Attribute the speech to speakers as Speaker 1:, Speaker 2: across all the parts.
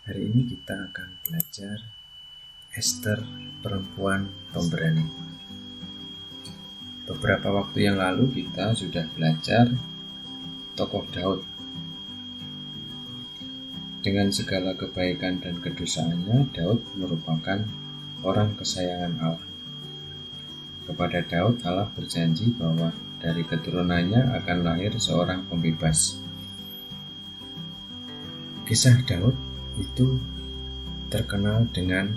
Speaker 1: Hari ini kita akan belajar Ester, perempuan pemberani. Beberapa waktu yang lalu kita sudah belajar tokoh Daud. Dengan segala kebaikan dan kedosaannya, Daud merupakan orang kesayangan Allah. Kepada Daud, Allah berjanji bahwa dari keturunannya akan lahir seorang pembebas. Kisah Daud itu terkenal dengan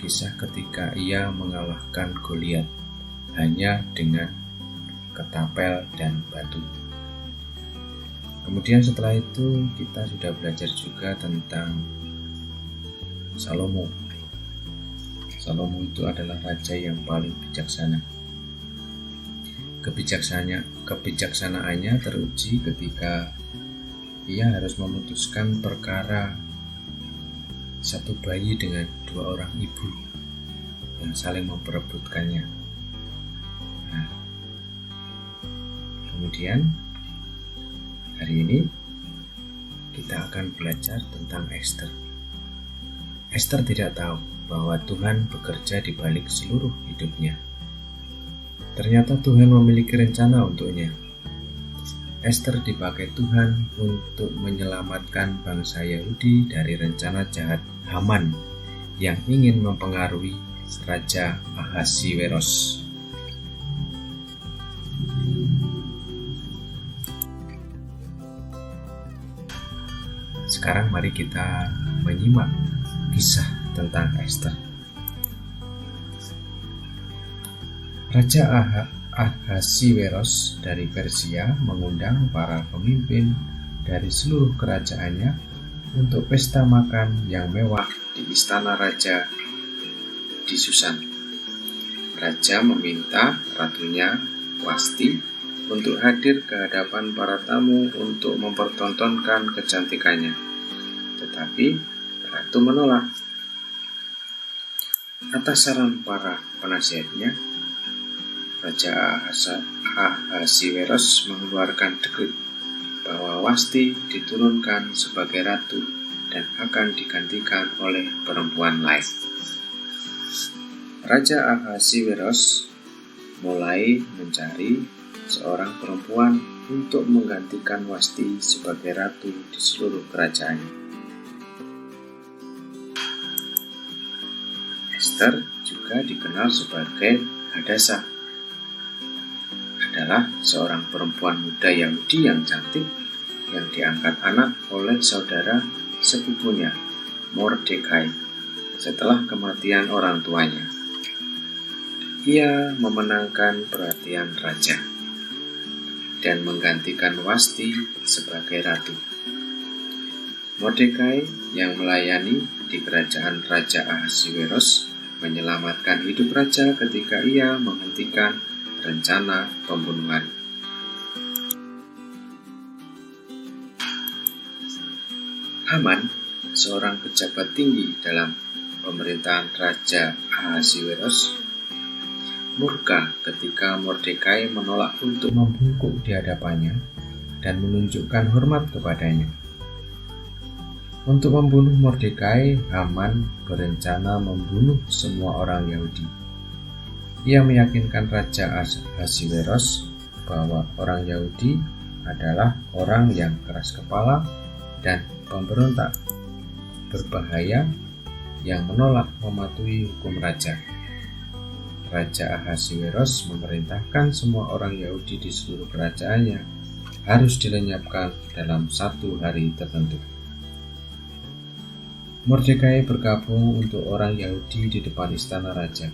Speaker 1: kisah ketika ia mengalahkan Goliat hanya dengan ketapel dan batu. Kemudian setelah itu kita sudah belajar juga tentang Salomo. Salomo itu adalah raja yang paling bijaksana. Kebijaksanaannya teruji ketika ia harus memutuskan perkara satu bayi dengan dua orang ibu yang saling memperebutkannya. Nah, kemudian hari ini kita akan belajar tentang Ester. Ester tidak tahu bahwa Tuhan bekerja di balik seluruh hidupnya. Ternyata Tuhan memiliki rencana untuknya. Ester dipakai Tuhan untuk menyelamatkan bangsa Yahudi dari rencana jahat Haman yang ingin mempengaruhi Raja Ahasiweros. Sekarang mari kita menyimak kisah tentang Ester. Raja Ahasiweros dari Persia mengundang para pemimpin dari seluruh kerajaannya untuk pesta makan yang mewah di istana raja di Susan. Raja meminta ratunya Wasti untuk hadir ke hadapan para tamu untuk mempertontonkan kecantikannya. Tetapi ratu menolak. Atas saran para penasihatnya, Raja Ahasiweros mengeluarkan dekret bahwa Wasti diturunkan sebagai ratu dan akan digantikan oleh perempuan lain. Raja Ahasiweros mulai mencari seorang perempuan untuk menggantikan Wasti sebagai ratu di seluruh kerajaannya. Ester juga dikenal sebagai Hadasa, adalah seorang perempuan muda Yahudi yang cantik yang diangkat anak oleh saudara sepupunya, Mordekai, setelah kematian orang tuanya. Ia memenangkan perhatian raja dan menggantikan Wasti sebagai ratu. Mordekai yang melayani di kerajaan Raja Ahasiweros menyelamatkan hidup raja ketika ia menghentikan rencana pembunuhan. Haman, seorang pejabat tinggi dalam pemerintahan Raja Ahasiweros, murka ketika Mordekai menolak untuk membungkuk di hadapannya dan menunjukkan hormat kepadanya. Untuk membunuh Mordekai, Haman berencana membunuh semua orang Yahudi. Ia meyakinkan Raja Ahasiweros bahwa orang Yahudi adalah orang yang keras kepala dan pemberontak, berbahaya yang menolak mematuhi hukum raja. Raja Ahasiweros memerintahkan semua orang Yahudi di seluruh kerajaannya harus dilenyapkan dalam 1 hari tertentu. Mordekai bergabung untuk orang Yahudi di depan istana raja.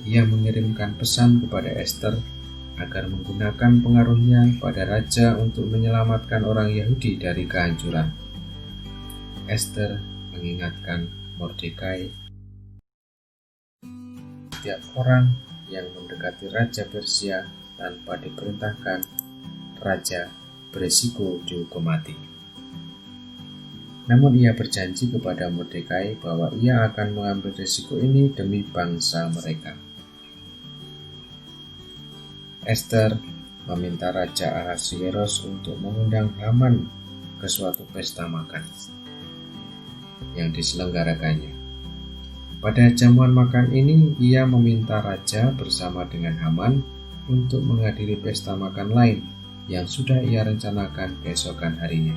Speaker 1: Ia mengirimkan pesan kepada Ester agar menggunakan pengaruhnya pada raja untuk menyelamatkan orang Yahudi dari kehancuran. Ester mengingatkan Mordekai, setiap orang yang mendekati Raja Persia tanpa diperintahkan raja berisiko dihukum mati. Namun ia berjanji kepada Mordekai bahwa ia akan mengambil risiko ini demi bangsa mereka. Ester meminta Raja Ahasiweros untuk mengundang Haman ke suatu pesta makan. yang diselenggarakannya. Pada jamuan makan ini, ia meminta raja bersama dengan Haman untuk menghadiri pesta makan lain yang sudah ia rencanakan keesokan harinya.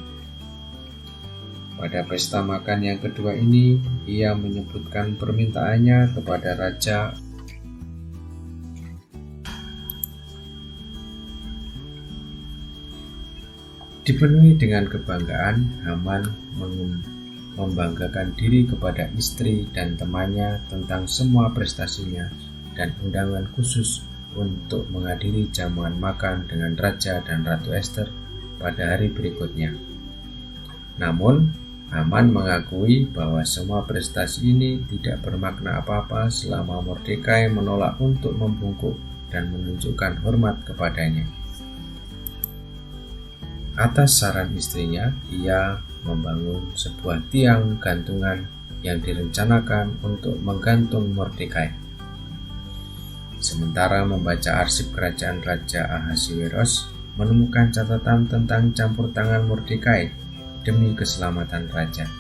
Speaker 1: Pada pesta makan yang kedua ini, ia menyebutkan permintaannya kepada raja. Dipenuhi dengan kebanggaan, Haman membanggakan diri kepada istri dan temannya tentang semua prestasinya dan undangan khusus untuk menghadiri jamuan makan dengan Raja dan Ratu Ester pada hari berikutnya. Namun, Haman mengakui bahwa semua prestasi ini tidak bermakna apa-apa selama Mordekai menolak untuk membungkuk dan menunjukkan hormat kepadanya. Atas saran istrinya, ia membangun sebuah tiang gantungan yang direncanakan untuk menggantung Mordekai. Sementara membaca arsip kerajaan Raja Ahasiweros menemukan catatan tentang campur tangan Mordekai demi keselamatan raja.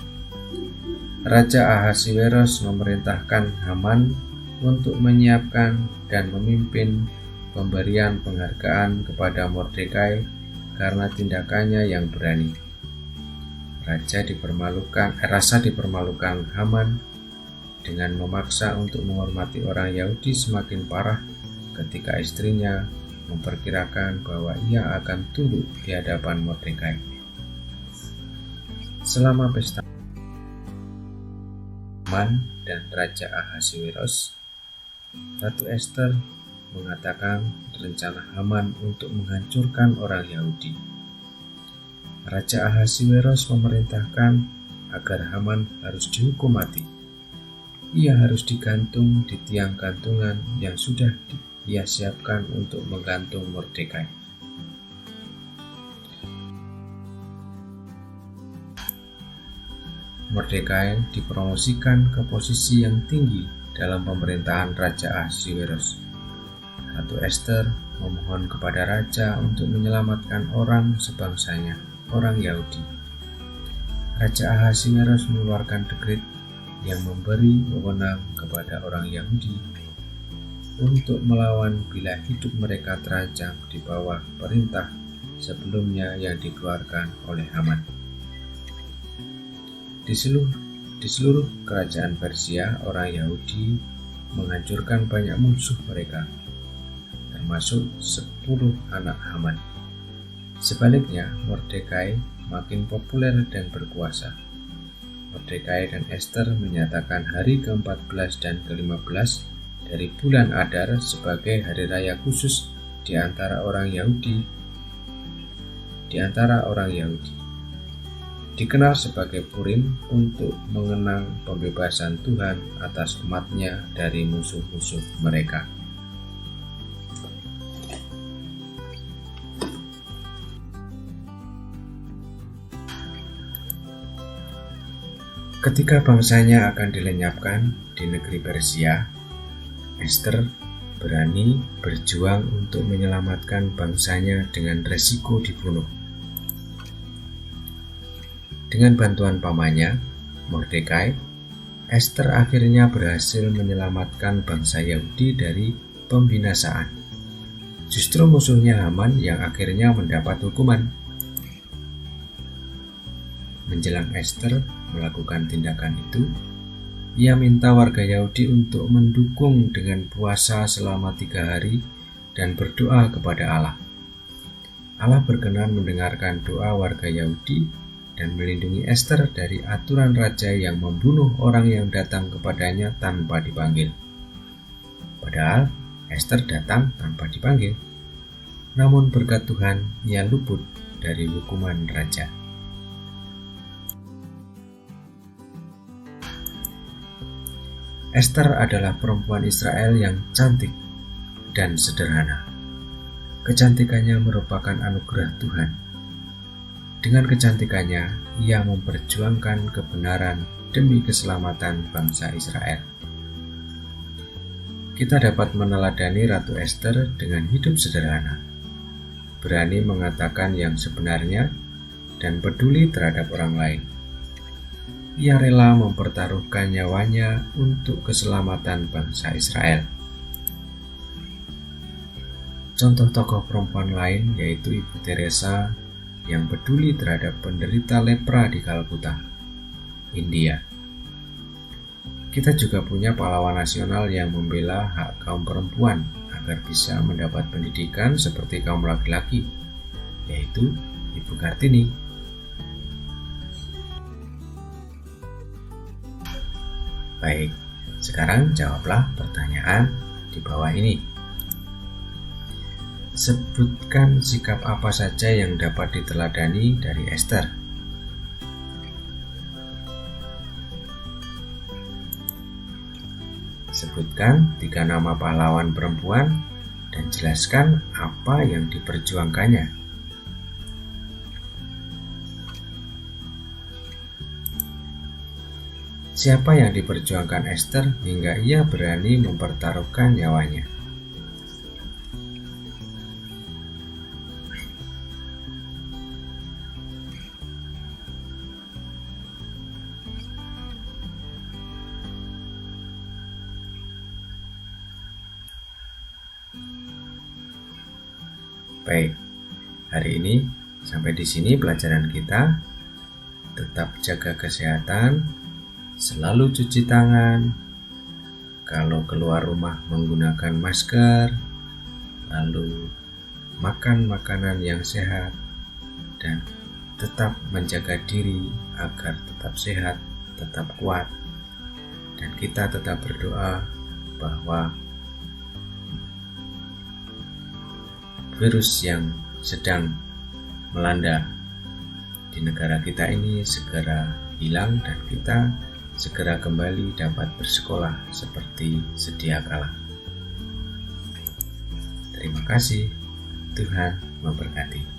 Speaker 1: Raja Ahasiweros memerintahkan Haman untuk menyiapkan dan memimpin pemberian penghargaan kepada Mordekai karena tindakannya yang berani. Rasa dipermalukan Haman dengan memaksa untuk menghormati orang Yahudi semakin parah ketika istrinya memperkirakan bahwa ia akan tunduk di hadapan Mordekai. Selama pesta Haman dan Raja Ahasiweros, Ratu Ester mengatakan rencana Haman untuk menghancurkan orang Yahudi. Raja Ahasiweros memerintahkan agar Haman harus dihukum mati. Ia harus digantung di tiang gantungan yang sudah ia siapkan untuk menggantung Mordekai. Mordekai dipromosikan ke posisi yang tinggi dalam pemerintahan Raja Ahasiweros. Ratu Ester memohon kepada raja untuk menyelamatkan orang sebangsanya, orang Yahudi. Raja Ahasiweros mengeluarkan dekret yang memberi wewenang kepada orang Yahudi untuk melawan bila hidup mereka terancam di bawah perintah sebelumnya yang dikeluarkan oleh Haman. Di seluruh kerajaan Persia, orang Yahudi menghancurkan banyak musuh mereka, termasuk 10 anak Haman. Sebaliknya, Mordekai makin populer dan berkuasa. Mordekai dan Ester menyatakan hari ke-14 dan ke-15 dari bulan Adar sebagai hari raya khusus di antara orang Yahudi. Dikenal sebagai Purim untuk mengenang pembebasan Tuhan atas umatnya dari musuh-musuh mereka. Ketika bangsanya akan dilenyapkan di negeri Persia, Ester berani berjuang untuk menyelamatkan bangsanya dengan resiko dibunuh. Dengan bantuan pamannya, Mordekai, Ester akhirnya berhasil menyelamatkan bangsa Yahudi dari pembinasaan. Justru musuhnya Haman yang akhirnya mendapat hukuman. Menjelang Ester melakukan tindakan itu, ia minta warga Yahudi untuk mendukung dengan puasa selama 3 hari dan berdoa kepada Allah. Allah berkenan mendengarkan doa warga Yahudi dan melindungi Ester dari aturan raja yang membunuh orang yang datang kepadanya tanpa dipanggil. Padahal Ester datang tanpa dipanggil. Namun berkat Tuhan, ia luput dari hukuman raja. Ester adalah perempuan Israel yang cantik dan sederhana. Kecantikannya merupakan anugerah Tuhan. Dengan kecantikannya, ia memperjuangkan kebenaran demi keselamatan bangsa Israel. Kita dapat meneladani Ratu Ester dengan hidup sederhana, berani mengatakan yang sebenarnya, dan peduli terhadap orang lain. Ia rela mempertaruhkan nyawanya untuk keselamatan bangsa Israel. Contoh tokoh perempuan lain yaitu Ibu Teresa yang peduli terhadap penderita lepra di Kalkuta, India. Kita juga punya pahlawan nasional yang membela hak kaum perempuan agar bisa mendapat pendidikan seperti kaum laki-laki, yaitu Ibu Kartini. Baik, sekarang jawablah pertanyaan di bawah ini. Sebutkan sikap apa saja yang dapat diteladani dari Ester. Sebutkan 3 nama pahlawan perempuan dan jelaskan apa yang diperjuangkannya. Siapa yang diperjuangkan Ester hingga ia berani mempertaruhkan nyawanya? Baik, hari ini sampai di sini pelajaran kita. Tetap jaga kesehatan. Selalu cuci tangan, kalau keluar rumah menggunakan masker, lalu makan makanan yang sehat, dan tetap menjaga diri agar tetap sehat, tetap kuat. Dan kita tetap berdoa bahwa virus yang sedang melanda di negara kita ini segera hilang dan kita segera kembali dapat bersekolah seperti sedia kala. Terima kasih, Tuhan memberkati.